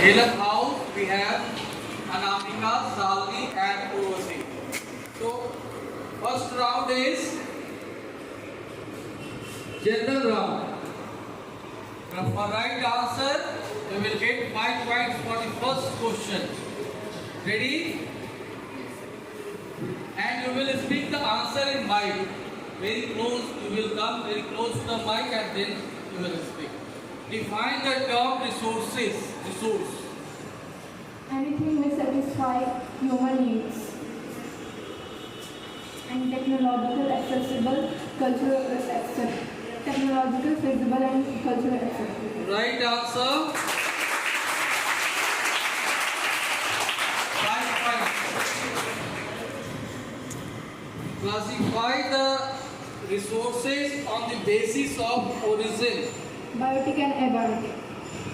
Jhalak House, we have Anamika, Salvi and Urvashi. So, first round is general round. And for right answer, you will get 5 points for the first question. Ready? And you will speak the answer in mic. Very close, you will come very close to the mic and then you will speak. Define the term resources. Resource. Anything may satisfy human needs. And technological, accessible, cultural accessible. Technological, feasible and cultural accessible. Right answer. 5 points. Classify the resources on the basis of origin. Biotic and abiotic.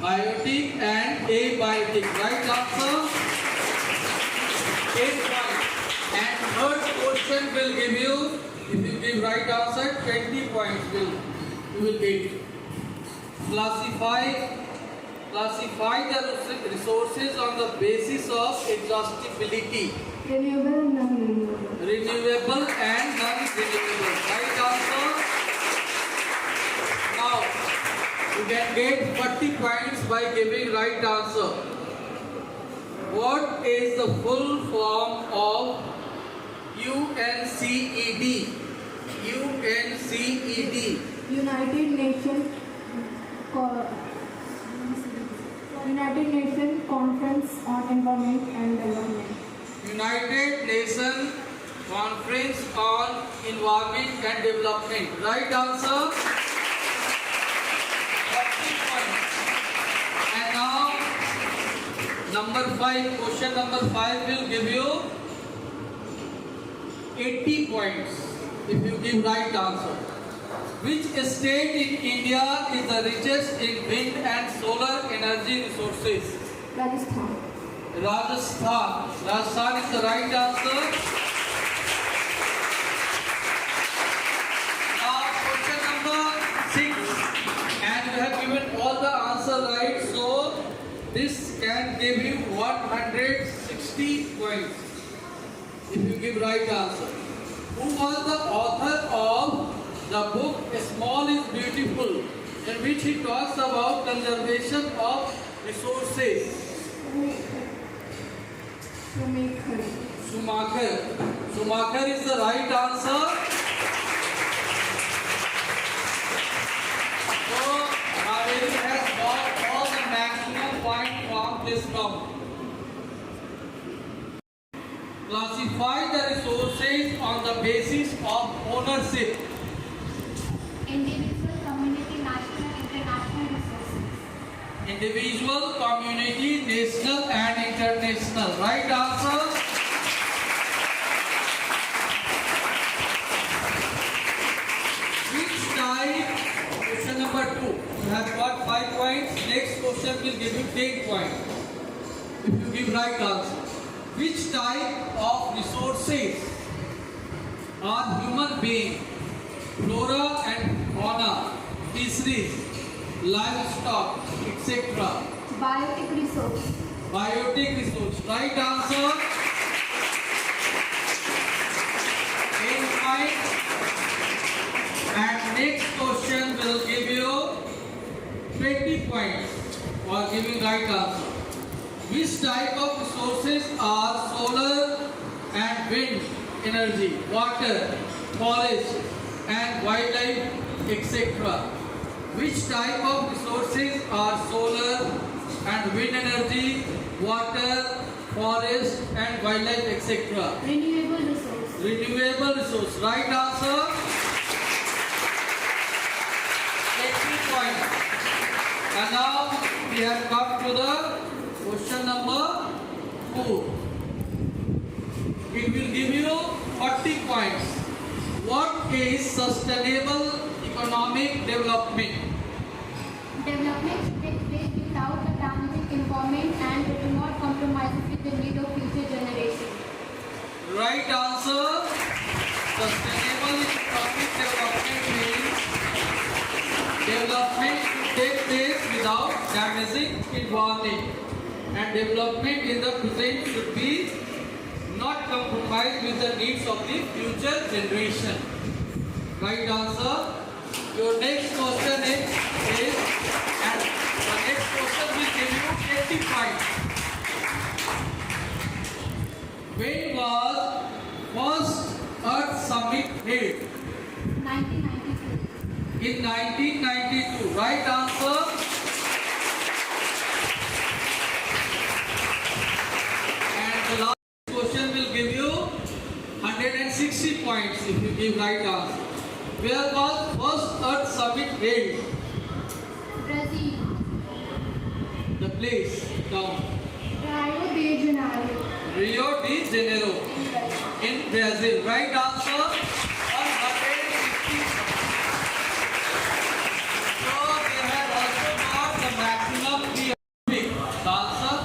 Biotic and abiotic. Right answer. 8 points. And third question will give you, if you give right answer, 20 points you will get. Classify the resources on the basis of exhaustibility. Renewable and non-renewable. Renewable and non-renewable. Right answer. Now, you can get 40 points by giving right answer. What is the full form of UNCED? UNCED. United Nations Conference on Environment and Development. United Nations Conference on Environment and Development. Right answer. 40 points. And now, number 5, question number 5 will give you 80 points if you give right answer. Which state in India is the richest in wind and solar energy resources? Rajasthan. Rajasthan. Rajasthan is the right answer. Now question number 6. And you have given all the answer right. So this can give you 160 points if you give right answer. Who was the author of the book Small is Beautiful, in which he talks about conservation of resources? Schumacher. Schumacher is the right answer. So, Haveri has got all the maximum points from this round. Classify the resources on the basis of ownership. Individual, community, national, international resources. Individual, community, national and international. Right answer. Which type, question number 2. You have got 5 points. Next question will give you 10 points if you give right answer. Which type of resources are human beings, flora and fauna, fisheries, livestock, etc.? Biotic resource. Biotic resource. Right answer. 8 points. And next question will give you 20 points for giving right answer. Which type of resources are solar and wind energy, water, forest and wildlife, etc.? Which type of resources are solar and wind energy, water, forest and wildlife, etc.? Renewable resource. Renewable resource. Right answer. 80 points. And now we have come to the question number 4. It will give you 40 points. What is sustainable economic development? Development should take place without the damaging environment and it will not compromise with the need of future generations. Right answer. Sustainable economic development means development should take place without damaging environment. and development in the present should be not compromised with the needs of the future generation. Right answer. Your next question is and the next question will give you 80 points. When was first Earth Summit held? 1992. In 1992. Right answer. And the last question will give you 160 points if you give right answer. Where was first Earth Summit held? Brazil. The place down. Rio de Janeiro. Rio de Janeiro in Brazil. Right answer. 160. So they have also got the maximum 300. The answer.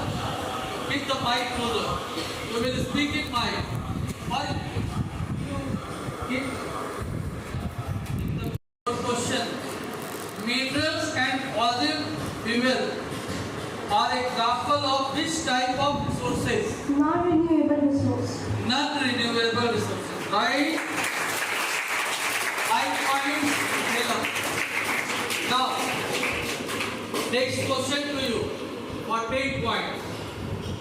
Pick the mic closer. You will speak in mic. What? The question. Minerals and fossil fuel are example of which type of resources? Non-renewable resource. Non-renewable resources. Right? 5 points. Now, next question to you. For 10 points.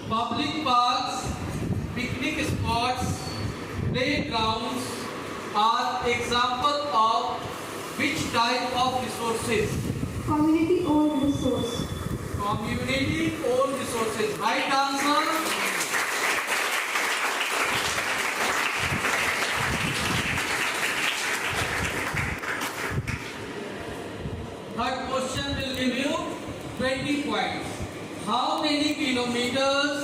Public parks, picnic spots, playgrounds are example of which type of resources? Community-owned resource. Community-owned resources. Right answer. Third question will give you 20 points. How many kilometers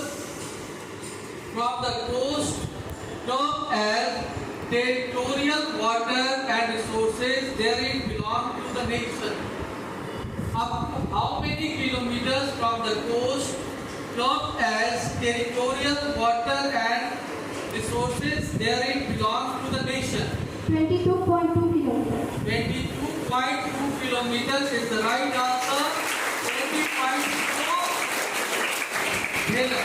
from the coast termed as territorial water and resources therein belong to the nation? How many kilometers from the coast termed as territorial water and resources therein belong to the nation? 22.2 kilometers. 22.2 kilometers is the right answer. 20.4. Hela.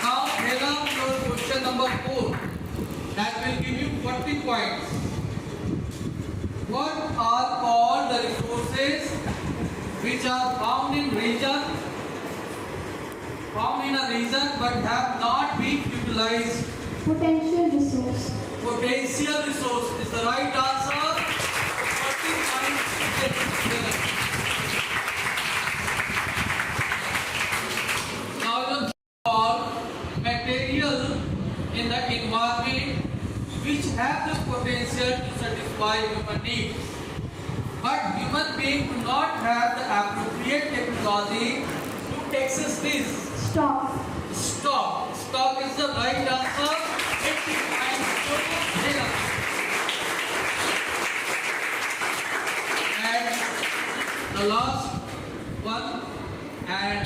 Now Hela, your question number 4. That will give you 40 points. What are called the resources which are found in a region but have not been utilized? Potential resource. Potential resource is the right answer. 40 points. Now the called material in the environment which have the potential to satisfy human needs. But human beings do not have the appropriate technology to access this. Stock. Stock is the right answer. 80 points to Hela. And the last one and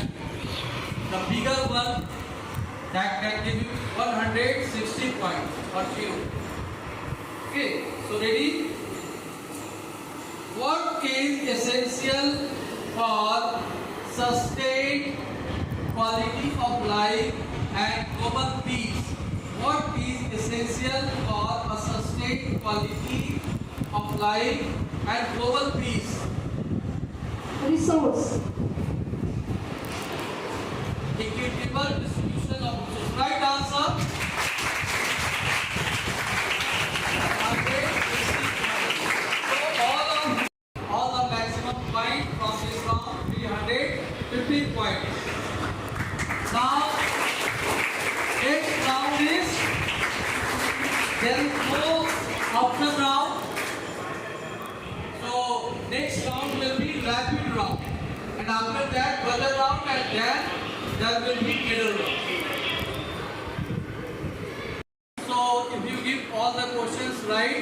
the bigger one that can give you 160 points or 0. Okay, so ready? What is essential for sustained quality of life and global peace? What is essential for a sustained quality of life and global peace? Resource. Equitable distribution of resources. Right answer. 160 points. So all the maximum point from this round 350 points. Now next round is there is no option round. So next round will be rapid round, and after that buzzer round, and then there will be middle round. So if you give all the questions right,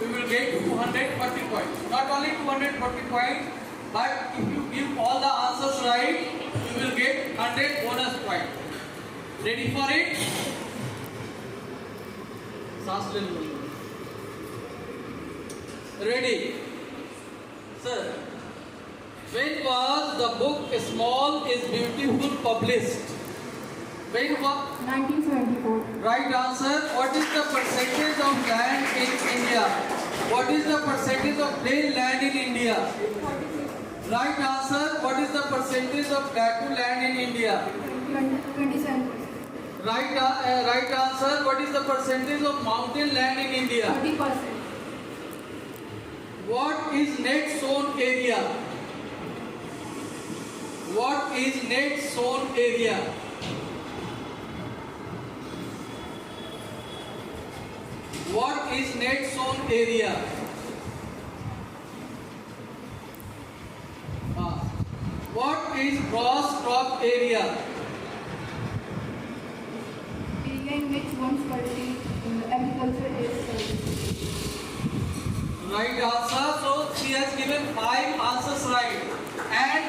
you will get 240 points. Not only 240 points, but if you give all the answers right, you will get 100 bonus points. Ready for it? सांस ले लो. Ready? Sir. When was the book Small is Beautiful published? When was? 1974. Right answer. What is the percentage of land in India? What is the percentage of plain land in India? 46. Right answer. What is the percentage of plateau land in India? 27%. Right answer. What is the percentage of mountain land in India? 30%. What is net sown area? What is net sown area? What is net sown area? What is gross crop area? Area in which one's cultivation in the agriculture is Right answer. So she has given 5 answers right. And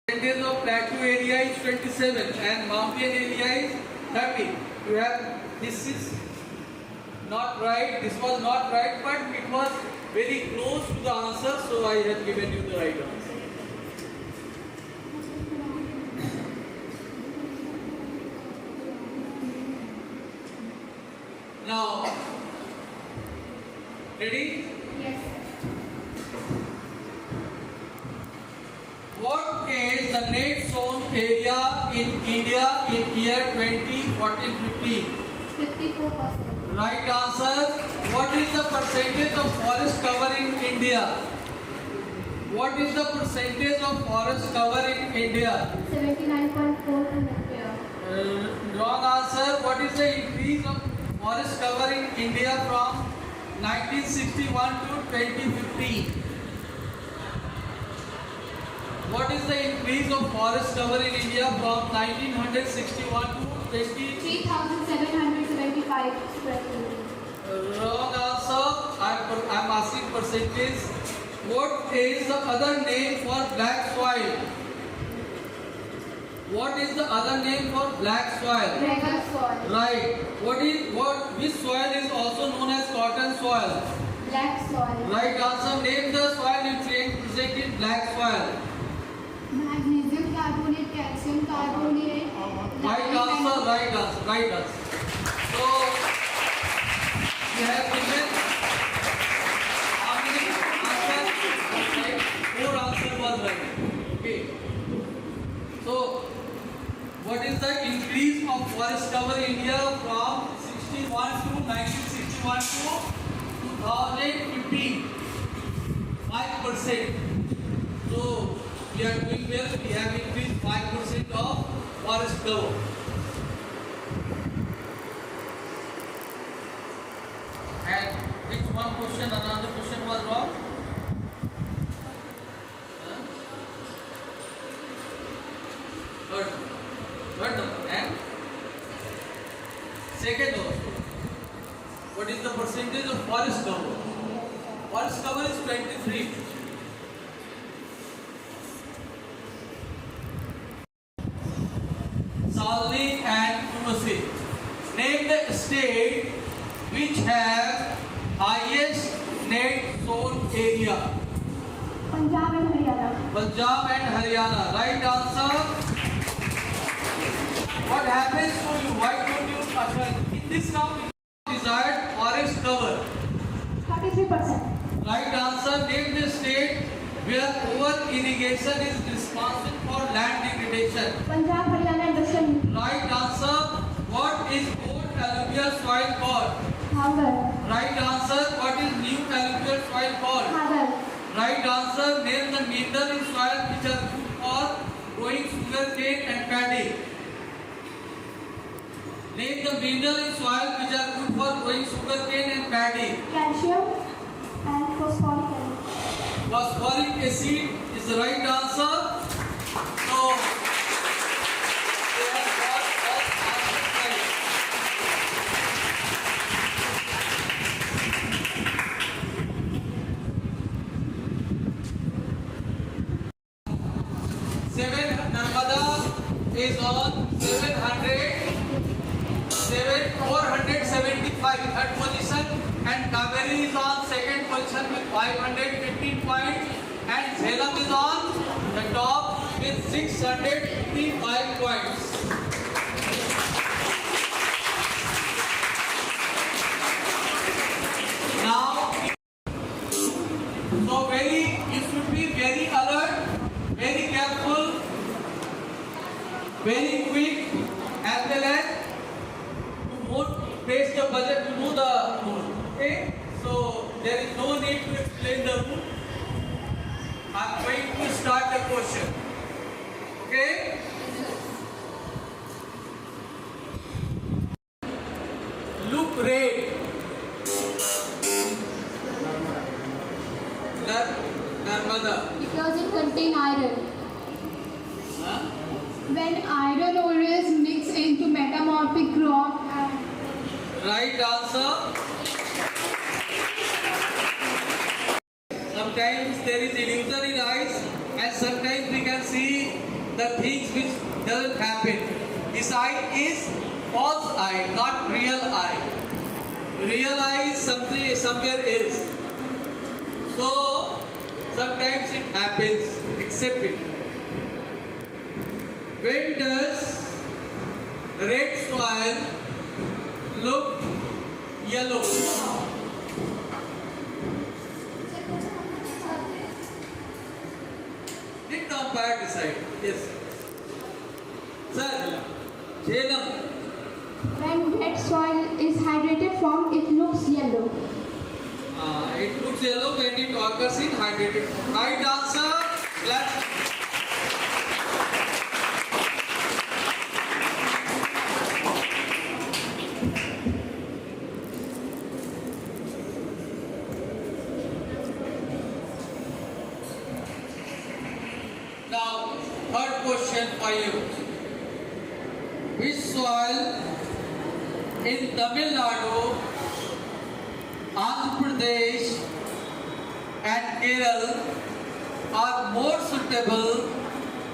percentage of plateau area is 27 and mountain area is 30. You have, this is not right, this was not right, but it was very close to the answer, so I have given you the right answer. Now, ready? Yes. What is the net sown area in India in year 2014-15? 54%. Right answer. What is the percentage of forest cover in India? What is the percentage of forest cover in India? 79.4 Wrong answer. What is the increase of forest cover in India from 1961 to 2015? What is the increase of forest cover in India from 1961 to 20? 3,775 square kilometers. Wrong answer. I'm asking percentage. What is the other name for black soil? What is the other name for black soil? Regular soil. Right. Which soil is also known as cotton soil? Black soil. Right answer. Name the soil nutrient present in black soil. Magnesium carbonate, calcium carbonate. Right answer. Right answer. Right answer. So you have given how many answers? Right. 4 answers was right. Okay. So what is the increase of forest cover in India from 61 to 1961 to 2015? 5%. So we are doing well. We have increased 5% of forest cover. And which one question, another question was wrong? Third number. And second also. What is the percentage of forest cover? Forest cover is 23. Salni and Kumasi. Name the state which have highest net sown area. Punjab and Haryana. Punjab and Haryana. Right answer. What happens to you? Why don't you answer? In this round, desired forest cover. 33%. Right answer. Name the state where over irrigation is responsible for land degradation. Punjab, Haryana and Western UP. Right answer. What is old alluvial soil called? Hagar. Right answer. What is new alluvial soil called? Hagar. Right answer. Name the mineral in soil which are good for growing sugarcane and paddy. Name the mineral in soil which are good for growing sugarcane and paddy. Calcium and phosphoric acid. Phosphoric acid is the right answer. So, they have got all answers right. Narmada is on 470 Delhi is on second position with 515 points, and Salem is on the top with 655 points. Now, so you should be very alert, very careful, very quick, as well as to won't face the budget to know the rule. Okay? So there is no need to explain the rule. I am going to start the question. Okay? Look red. Narmada. Because it contains iron. Huh? When iron ore is mixed into metamorphic rock Right answer. Sometimes there is illusion in eyes, and sometimes we can see the things which doesn't happen. This eye is false eye, not real eye. Real eye is something somewhere else. So sometimes it happens. Accept it. When does red soil look yellow? Did the umpire decide? Yes. Sir, Jhelum. when red soil is hydrated form, it looks yellow. It looks yellow when it occurs in hydrated form. Right answer. Let's now, third question for you. Which soil in Tamil Nadu, Andhra Pradesh and Kerala are more suitable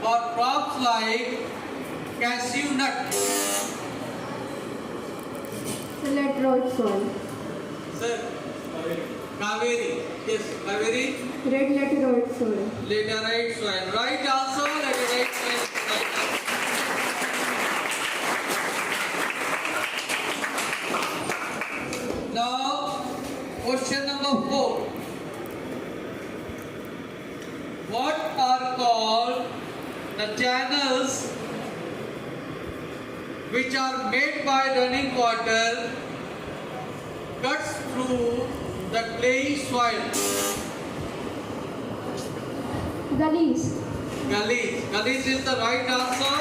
for crops like cashew nut? Select red soil. Sir, Kaveri. Yes, Kaveri. Red laterite soil. Laterite soil. Right answer. Laterite soil. Right answer. Now, question number 4. What are called the channels which are made by running water cuts through the clayey soil? Gullies. Gullies. Gullies is the right answer.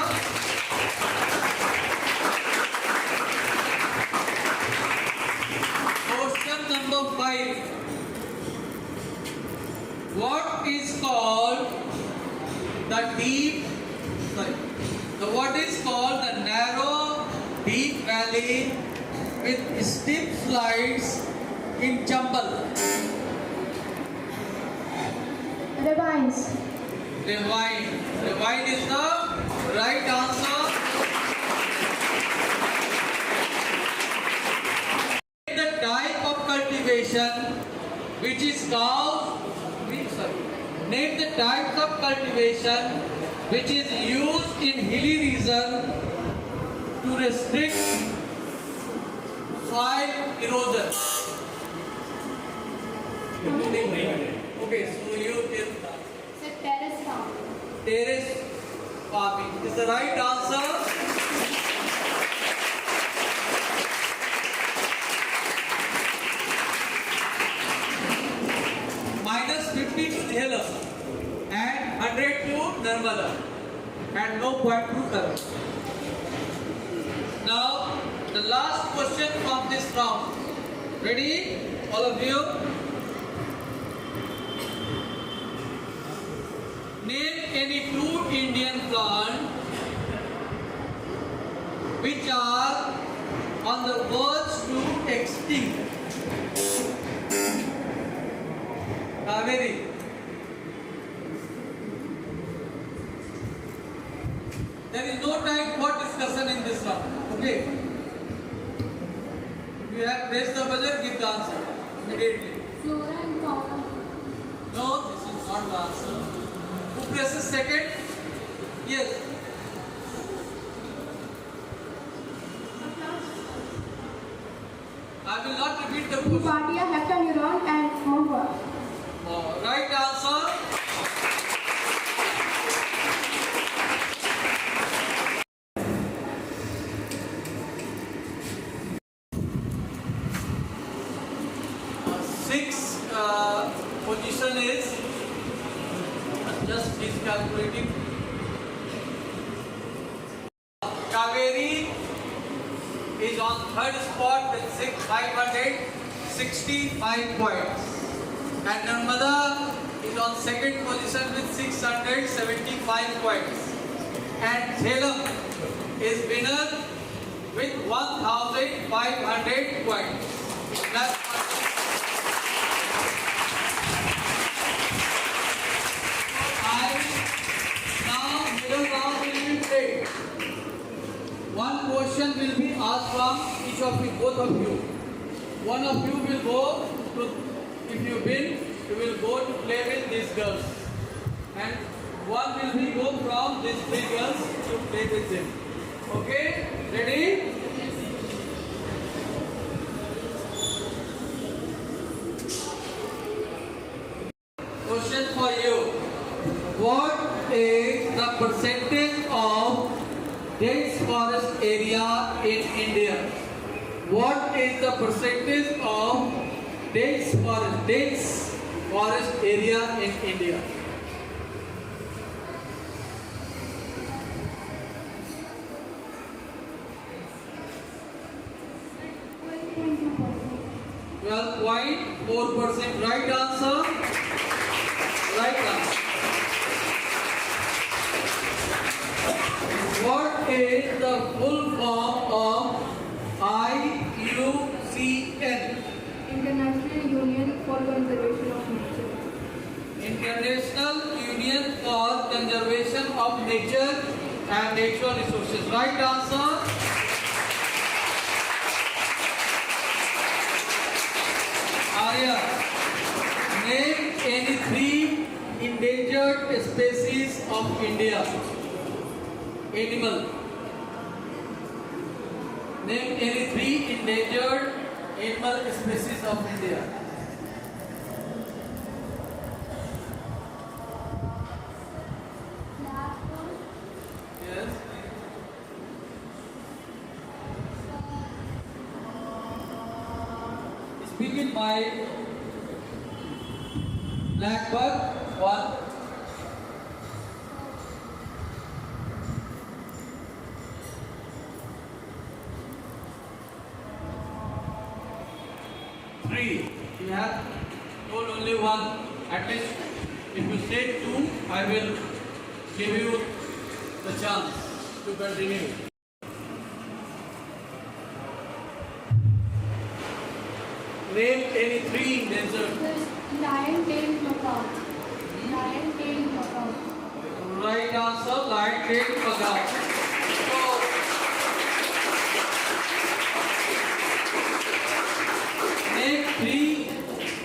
Question number 5. What is called what is called the narrow deep valley with steep slides in Chambal? Ravines. Ravine. Ravine is the right answer. The type of cultivation which is called, name the types of cultivation which is used in hilly region to restrict soil erosion. Okay, so you tell. The terrace farm. Terrace farming is the right answer. Minus 50 to Jhelum and 100 to Narmada and no point to Karan. Now the last question from this round. Ready, all of you? Name any two Indian plants which are on the verge to extinct. Kaveri. There is no time for discussion in this round. Okay. If you have pressed the buzzer, give the answer immediately. Flora and fauna. No, this is not the answer. Who presses second? Yes. I will not repeat the question. Cardia, heptaneuron, and mahua. Right answer. Sixth position is just is calculating. Kaveri is on third spot with 565 points, and Narmada is on second position with 675 points, and Jhelum is winner with 1500 points. That's middle round will be played. One question will be asked from each of you, both of you. One of you will go to, if you win, you will go to play with these girls. And one will be go from these three girls to play with them. Okay? Ready? Question for you. What is the percentage of dense forest area in India? What is the percentage of dense forest area in India? Well, 0.4%. Right answer. Right answer. What is the full form of IUCN? International Union for Conservation of Nature. International Union for Conservation of Nature and Natural Resources. Right answer. Arya, name any three endangered species of India. Animal. Name any three endangered animal species of India. Yes. Speak in my blackbird. One. Three. You have told only one. At least if you say two, I will give you the chance to continue. Name any three endangered. Lion-tailed macaw. Lion-tailed macaw. Right answer, lion-tailed macaw. So,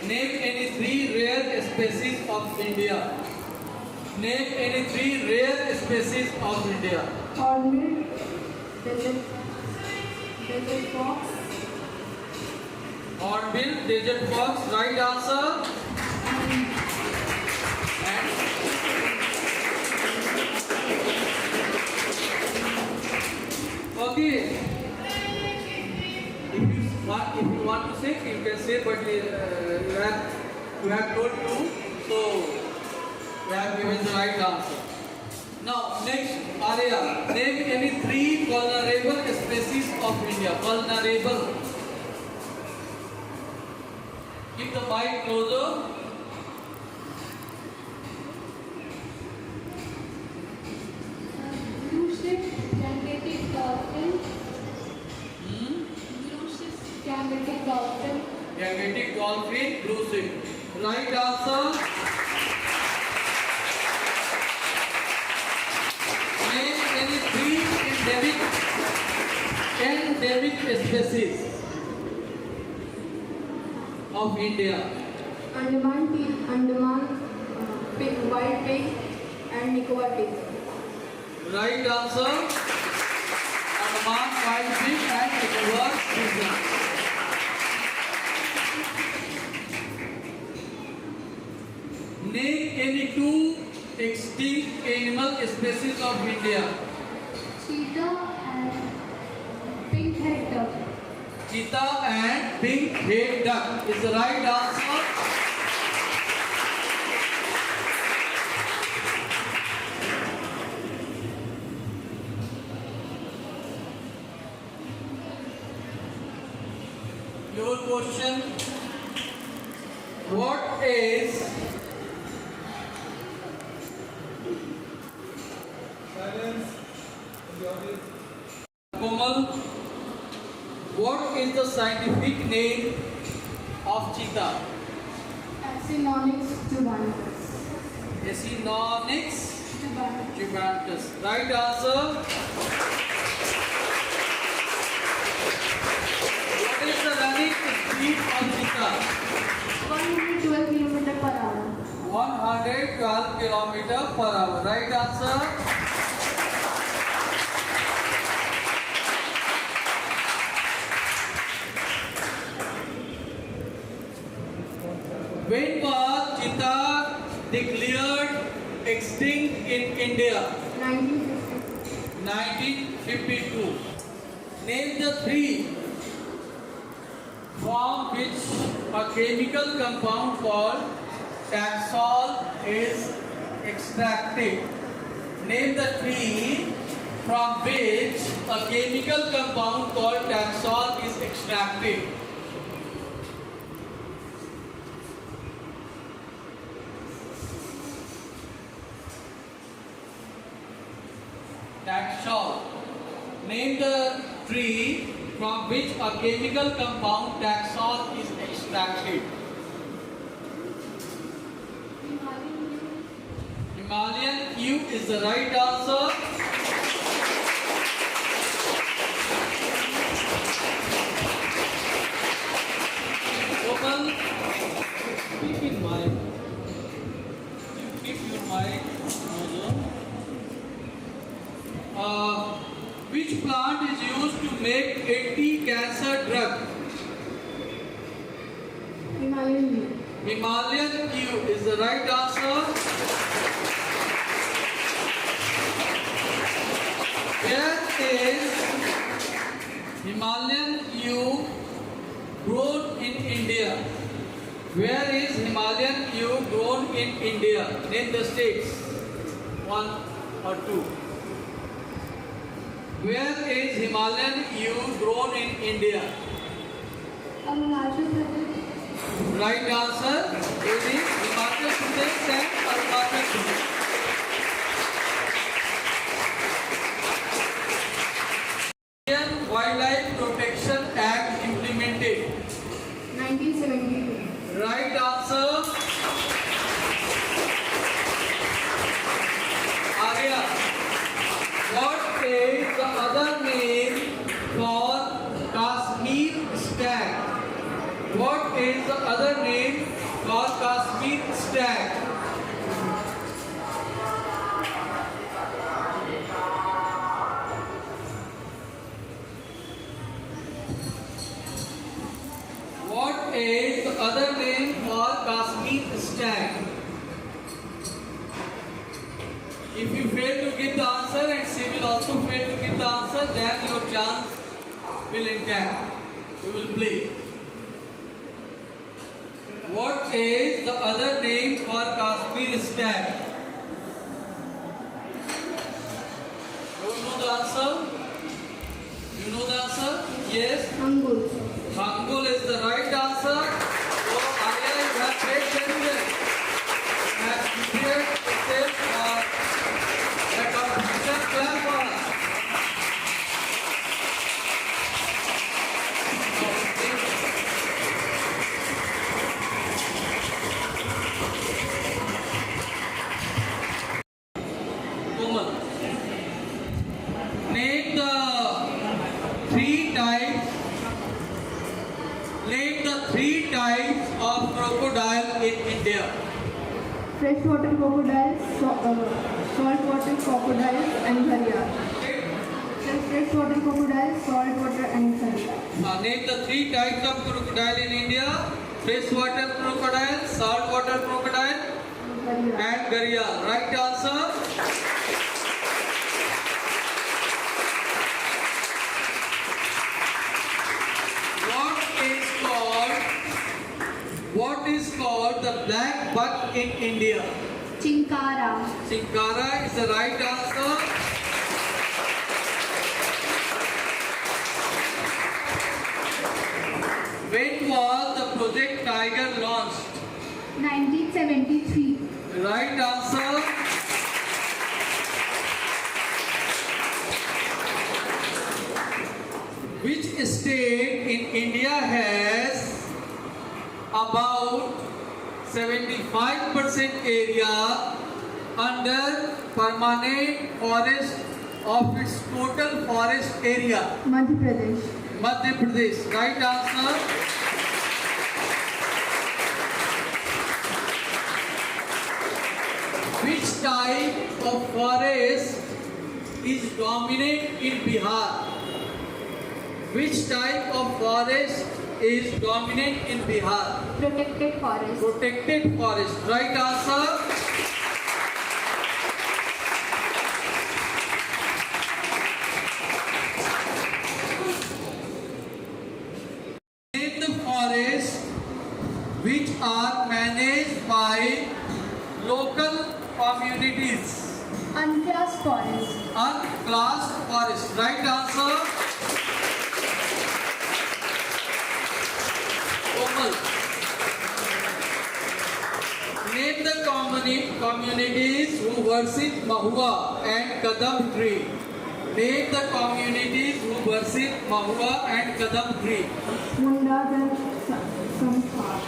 name any three rare species of India. Name any three rare species of India. Hornbill, desert fox, Hornbill, desert fox. Right answer. And okay. If you want to say, you can say, but you have told two, so you have given the right answer. Now next, Arya, name any three vulnerable species of India. Vulnerable. Keep the mic closer. Blue-ship gangetic dolphin. Blue-ship gangetic dolphin. Gangetic dolphin, blue ship. Right answer. Name any three endemic species of India. White pig and Nicobar pig. Right answer. Andaman white pig and Nicobar pigeon. Name any two extinct animal species of India. Cheetah and pink-head duck. Cheetah and pink-head duck is the right answer. Your question: what is Komal? What is the scientific name of cheetah? Axononyx jubatus. Axononyx jubatus. Right answer. What is the running speed of cheetah? 112 km per hour. 112 km per hour. Right answer. When was cheetah declared extinct in India? 1952. Name the three from which a chemical compound called Taxol is extracted. Name the three from which a chemical compound called Taxol is extracted. Taxol. Name the tree from which a chemical compound Taxol is extracted. Himalayan yew is the right answer. Komal, keep in mind. Keep your mind. Which plant is used to make anti-cancer drug? Himalayan yew. Himalayan yew is the right answer. Where is Himalayan yew grown in India? Where is Himalayan yew grown in India? Name the states. 1 or 2. Where is Himalayan yew grown in India? Arunachal Pradesh. Right answer is in Himachal Pradesh and Arunachal Pradesh. Indian Wildlife Protection Act implemented. 1972. Right answer. Arya. What is the other name for Kashmir stag? What is the other name for Kashmir stag? What is the other name for Kashmir stag? If you fail to give the answer and she will also fail to give the answer, then your chance will intact. You will play. What is the other name for Kashmir stag? Do you know the answer? You know the answer? Yes. Angul. Hangul is the right answer. So Arya, you have played very well. You have prepared yourself for the competition. Clap for us. Komal. Name the three types India? Freshwater crocodiles, saltwater crocodiles, and gharial. Freshwater crocodiles, saltwater, and gharial. Name the three types of crocodile in India: freshwater crocodile, saltwater crocodile, Gharial. and gharial. Right answer. What is called the black buck in India? Chinkara. Chinkara is the right answer. When was the Project Tiger launched? 1973. Right answer. Which state in India has about 75% area under permanent forest of its total forest area? Madhya Pradesh. Madhya Pradesh. Right answer. Which type of forest is dominant in Bihar? Which type of forest is dominant in Bihar? Protected forest. Protected forest. Right answer. Name the forests which are managed by local communities. Unclassed forest. Unclassed forest. Right answer. Komal. Name the communities who worship Mahua and Kadam tree. Name the communities who worship Mahua and Kadam tree. Mundas and Santhal.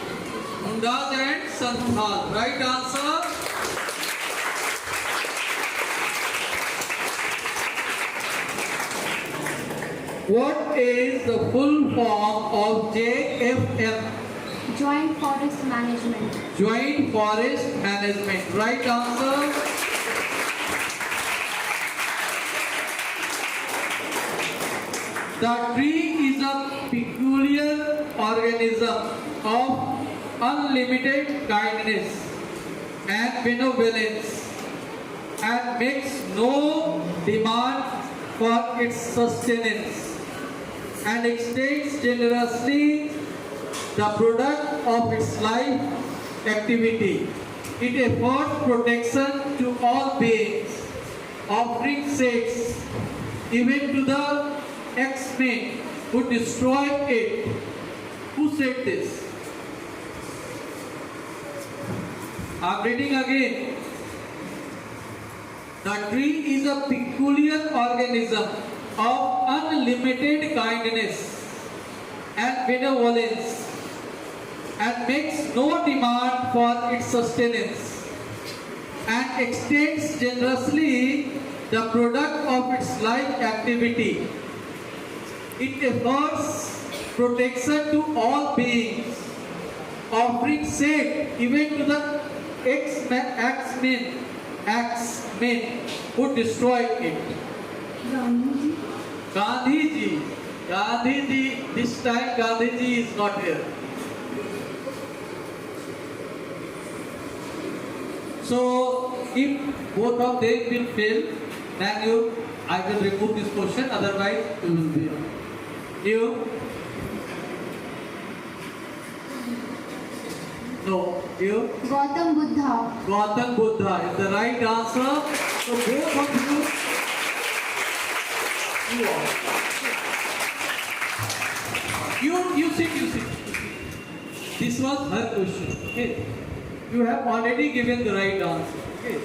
Mundas and Santhal. Right answer. What is the full form of JFM? Joint forest management. Joint Forest Management. Right answer. The tree is a peculiar organism of unlimited kindness and benevolence and makes no demand for its sustenance and extends generously the product of its life activity. It affords protection to all beings, offering sex even to the X-Men who destroy it. Who said this? I'm reading again. The tree is a peculiar organism of unlimited kindness and benevolence and makes no demand for its sustenance and extends generously the product of its life activity. It affords protection to all beings, offering safe even to the X-Men who destroy it. Gandhiji, this time Gandhiji is not here. So, if both of them will fail, then I will remove this question, otherwise you will be. You? No. You? Gautam Buddha. Gautam Buddha is the right answer. So both of you sit. This was her question. Okay. You have already given the right answer. Okay.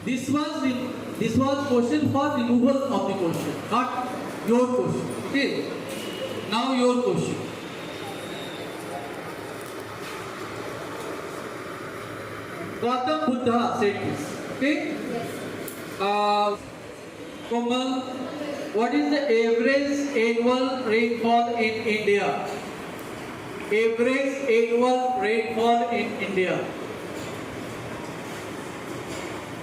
This was question for removal of the question, not your question. Okay. Now your question. Gautam Buddha said this. Okay. Komal, What is the average annual rainfall in India? Average annual rainfall in India.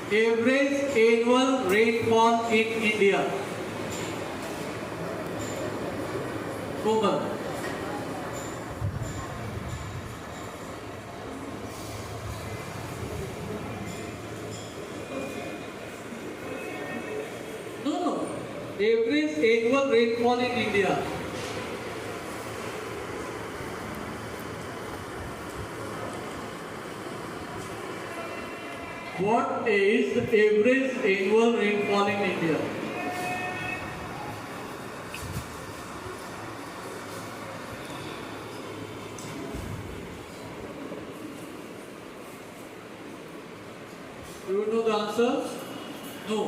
Average annual rainfall in India. Komal. No. Average annual rainfall in India. What is the average annual rainfall in India? Do you know the answer? No.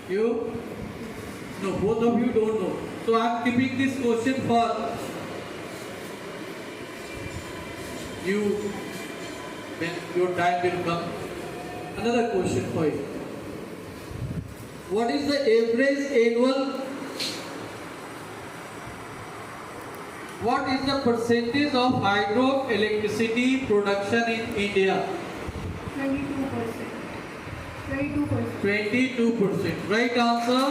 You? No, both of you don't know. So I am keeping this question for you when your time will come. Another question for you. What is the average annual? What is the percentage of hydroelectricity production in India? 22%. 22%. 22%. Right answer.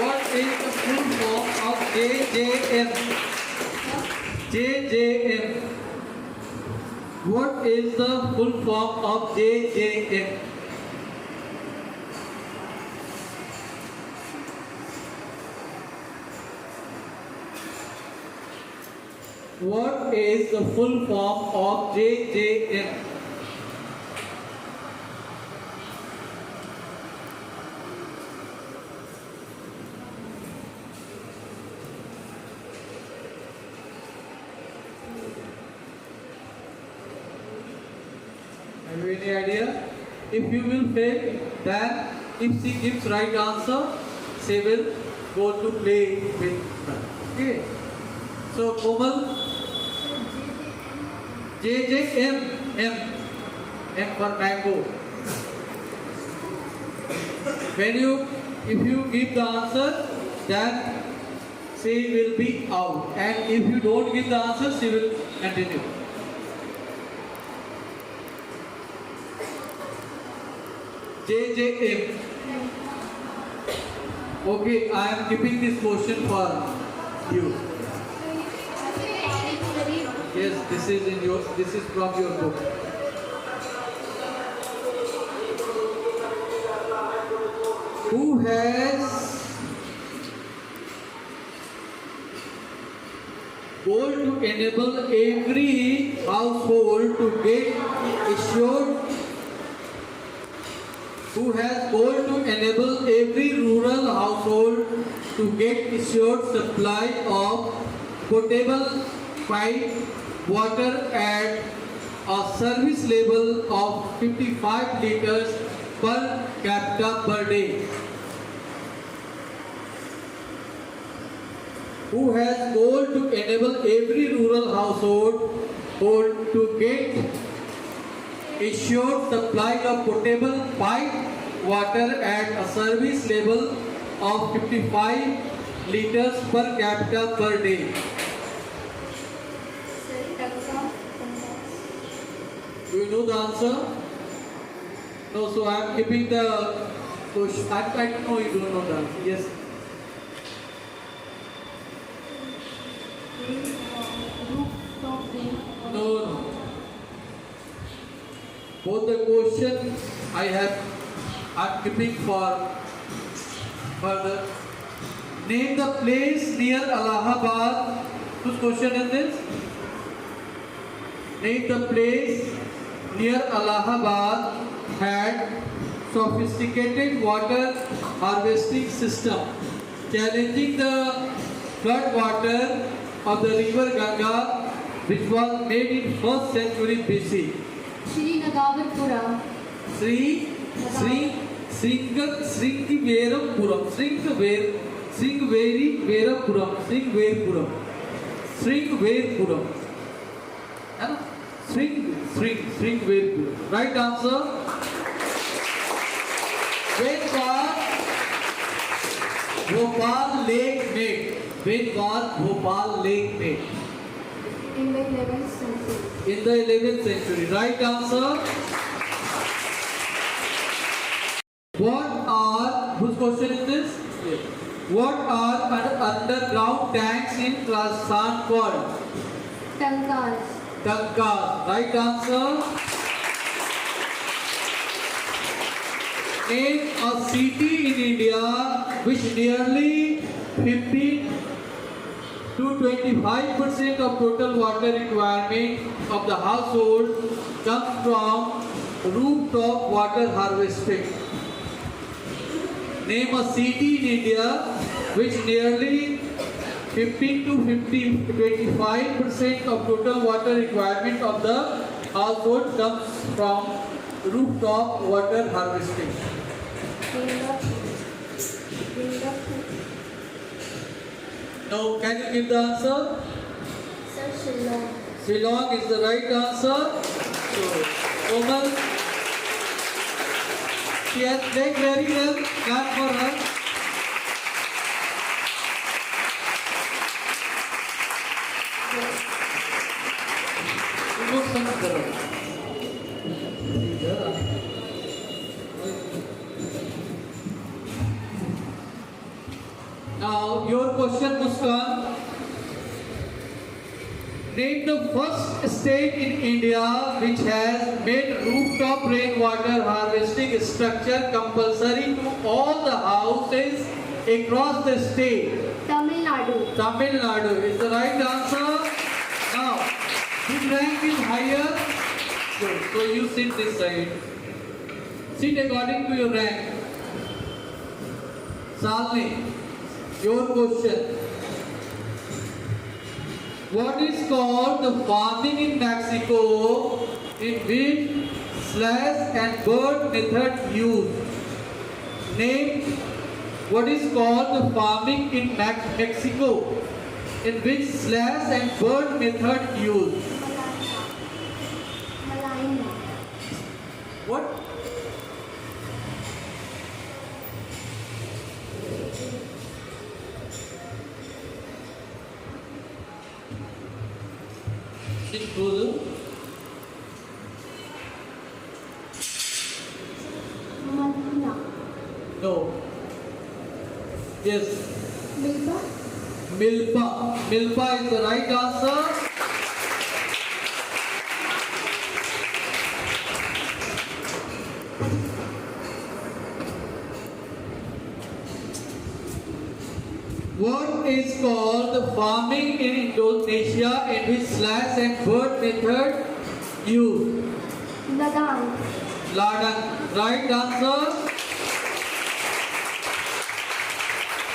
What is the full form of JJM? JJM. What is the full form of JJM? What is the full form of JJM? Have you any idea? If you will fail, then if she gives right answer, she will go to play with her. Okay. So Komal, JJM, M for mango. If you give the answer, then she will be out, and if you don't give the answer, she will continue. JJM. Okay, I am keeping this question for you. Yes, this is from your book. Who has goal to enable every household to get assured? Who has goal to enable every rural household to get assured supply of potable piped water at a service level of 55 liters per capita per day? Who has goal to enable every rural household to get assured supply of potable piped water at a service level of 55 liters per capita per day? Do you know the answer? No, so I am keeping the question. I know you don't know the answer. Yes. No. Both the question I'm keeping for further. Name the place near Allahabad. Whose question is this? Name the place near Allahabad had sophisticated water harvesting system, challenging the flood water of the river Ganga, which was made in 1st century BC. Srinagavarpura. Sringverapuram. Sringverapuram. Right answer. When was Bhopal Lake made? When was Bhopal Lake made? In the 11th century. In the 11th century. Right answer. Whose question is this? Yes. What are underground tanks in Rajasthan called? Tankas. Tankas. Right answer. Name a city in India which nearly 15 to 25% of total water requirement of the household comes from rooftop water harvesting. Name a city in India which nearly 15 to 25% of total water requirement of the household comes from rooftop water harvesting. No, can you give the answer? Sir, Shillong. Shillong is the right answer. So, Komal, she has played very well. Clap for her. Look some करो. Now, your question, Muskan. Name the first state in India which has made rooftop rainwater harvesting structure compulsory to all the houses across the state. Tamil Nadu. Tamil Nadu is the right answer. Now, which rank is higher? Good. So you sit this side. Sit according to your rank. Salni, your question. What is called the farming in Mexico in which slash and burn method used? Name what is called the farming in Mexico in which slash and burn method used? Malaina. What? Sit closer. Malina. No. Yes. Milpa. Milpa. Milpa is the right answer. What is called the farming in Indonesia in which slash and burn method used? Ladang. Ladang. Right answer.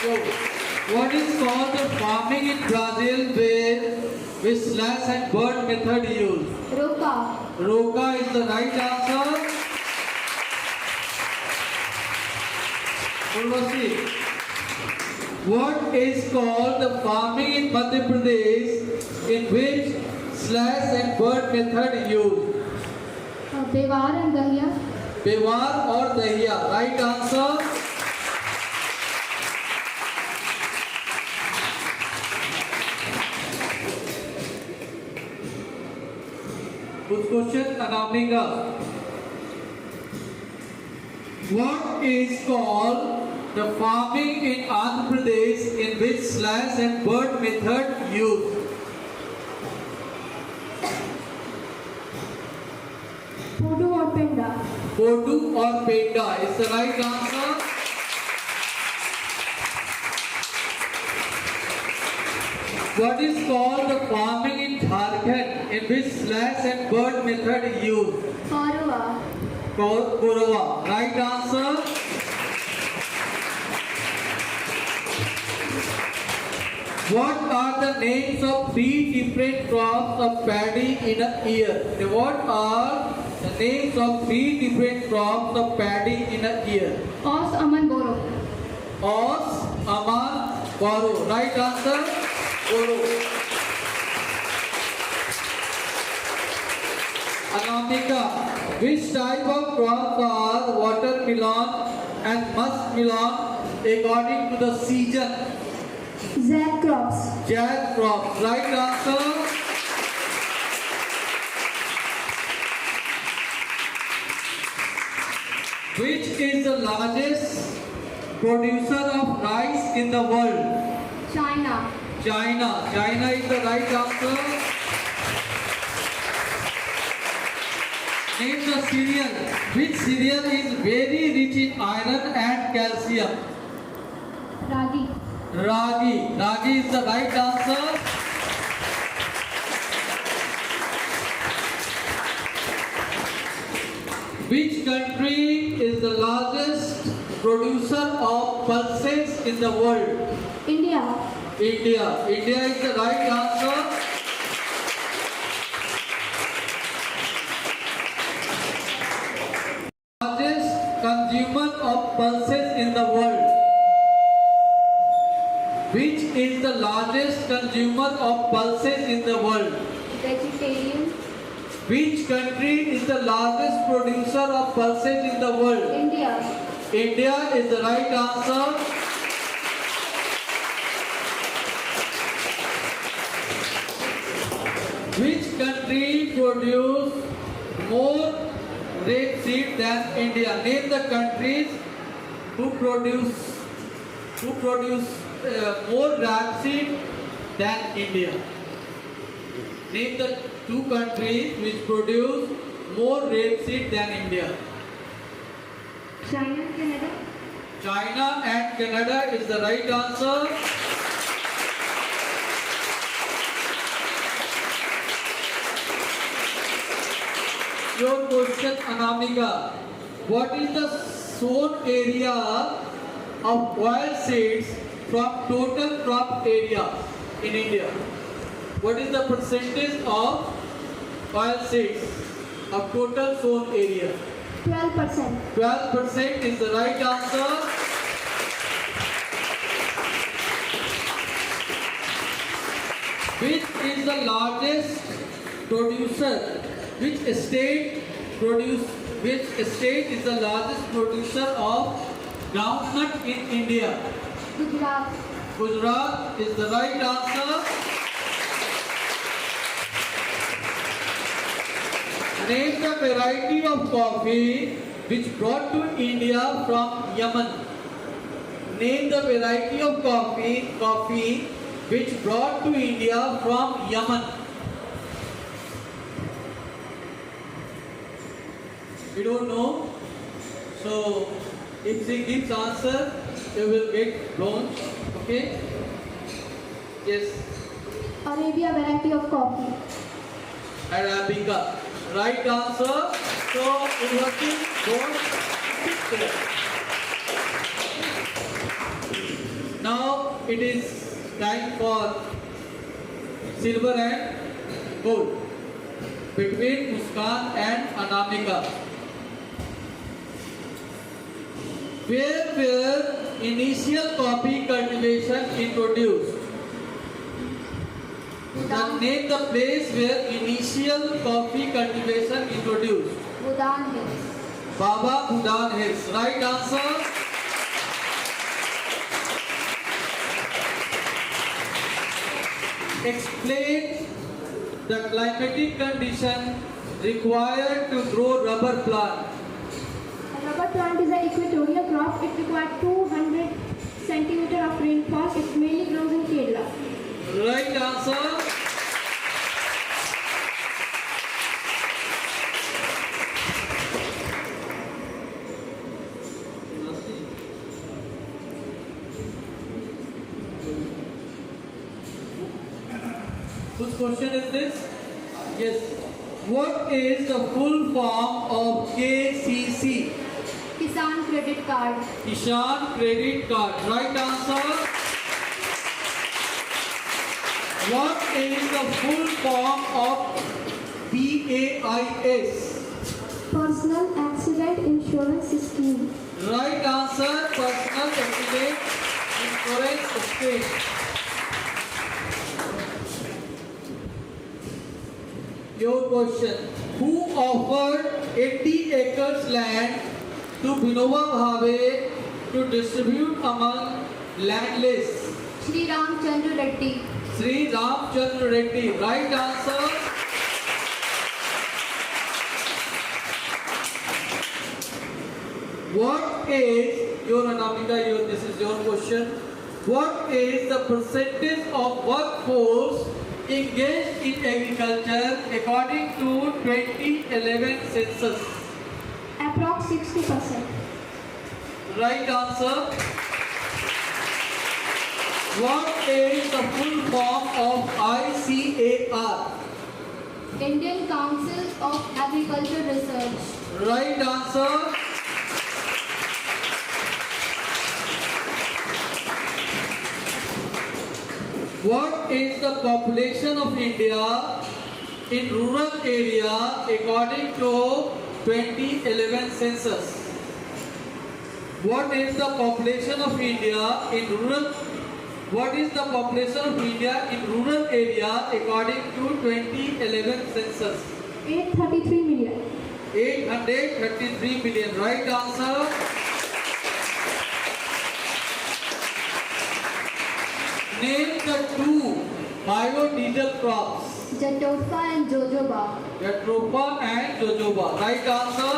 So, what is called the farming in Brazil with slash and burn method used? Roka. Roka is the right answer. Urvashi. What is called the farming in Madhya Pradesh in which slash and burn method used? Bewar and Dahiya. Bewar or Dahiya. Right answer. Whose question? Anamika. What is called the farming in Andhra Pradesh in which slash and burn method used? Podu or Penda? Podu or Penda is the right answer. What is called the farming in Jharkhand in which slash and burn method used? Korova. Korova. Right answer. What are the names of 3 different crops of paddy in a year? What are the names of 3 different crops of paddy in a year? Os, Aman, Boro. Os, Aman, Boro. Right answer? Boro. Anamika, which type of crops are watermelon and muskmelon according to the season? Jack crops. Jack crops. Right answer. Which is the largest producer of rice in the world? China. China. China is the right answer. Name the cereal. Which cereal is very rich in iron and calcium? Ragi. Ragi. Ragi is the right answer. Which country is the largest producer of pulses in the world? India. India. India is the right answer. Largest consumer of pulses in the world. Which is the largest consumer of pulses in the world? Vegetarian. Which country is the largest producer of pulses in the world? India. India is the right answer. Which country produce more rapeseed than India? Name the countries who produce more rapeseed than India. Name the two countries which produce more rapeseed than India. China and Canada. China and Canada is the right answer. Your question, Anamika. What is the sown area of oil seeds from total crop area in India? What is the percentage of oil seeds of total sown area? 12%. 12% is the right answer. Which is the largest producer? Which state is the largest producer of groundnut in India? Gujarat. Gujarat is the right answer. Name the variety of coffee which brought to India from Yemen. Name the variety of coffee which brought to India from Yemen. We don't know. So if she gives answer, they will get blown. Okay? Yes. Arabia variety of coffee. Arabica. Right answer. So inverting don't sit there. Now it is time for silver and gold between Muskan and Anamika. Where were initial coffee cultivation introduced? Name the place where initial coffee cultivation introduced. Budan Hills. Baba Budan Hills. Right answer. Explain the climatic condition required to grow rubber plant. A rubber plant is an equatorial crop. It requires 200 centimeter of rainfall. It mainly grows in Kerala. Right answer. Whose question is this? Yes. What is the full form of KCC? Kisan Credit Card. Kishan Credit Card. Right answer. What is the full form of PAIS? Personal accident insurance scheme. Right answer. Personal accident insurance scheme. Your question. Who offered 80 acres land to Vinoba Bhave to distribute among landless? Shri Ramchandra Reddy. Sri Ramchandra Reddy. Right answer. What is your Anamika? This is your question. What is the percentage of workforce engaged in agriculture according to 2011 census? Approx 60%. Right answer. What is the full form of ICAR? Indian Council of Agriculture Research. Right answer. What is the population of India in rural area according to 2011 census? What is the population of India in rural? What is the population of India in rural area according to 2011 census? 833 million. 833 million. Right answer. Name the two biodiesel crops. Jatofa and Jojoba. Jatropha and jojoba. Right answer.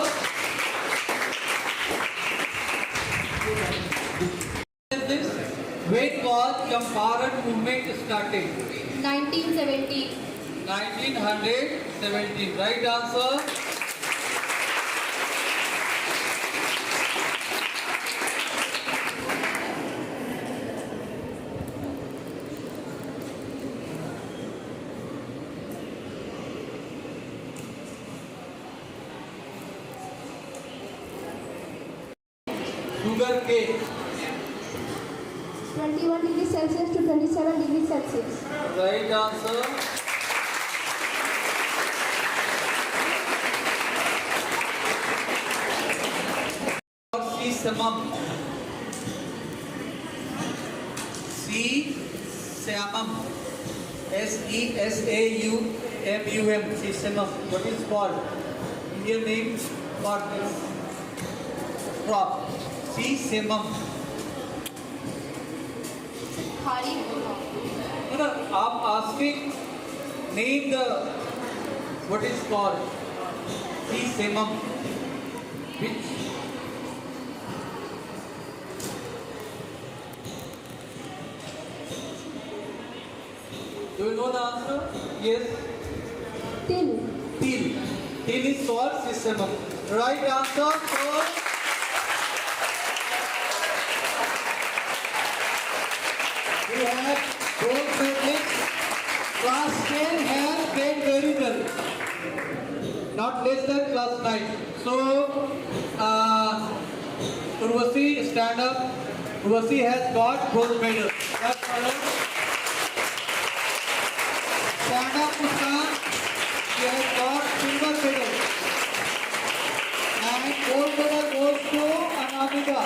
When was Champaran movement started? 1970. 1917. Right answer. Sugar cane. 21 degrees Celsius to 27 degrees Celsius. Right answer. Sesamum. Sesamum. Sesaumum. Sesamum. What is called? Indian name for this crop. Sesamum. Hari. No, I'm asking, name the, what is called? Sesamum. Which? Do you know the answer? Yes. Till. Till. Till is called sesamum. Right answer. So, we have both subjects. Class 10 has played very well. Not less than class 9. So, Urvashi, stand up. Urvashi has got gold medal. That's all. Stand up, Muskan. She has got silver medal. And gold medal goes to Anamika.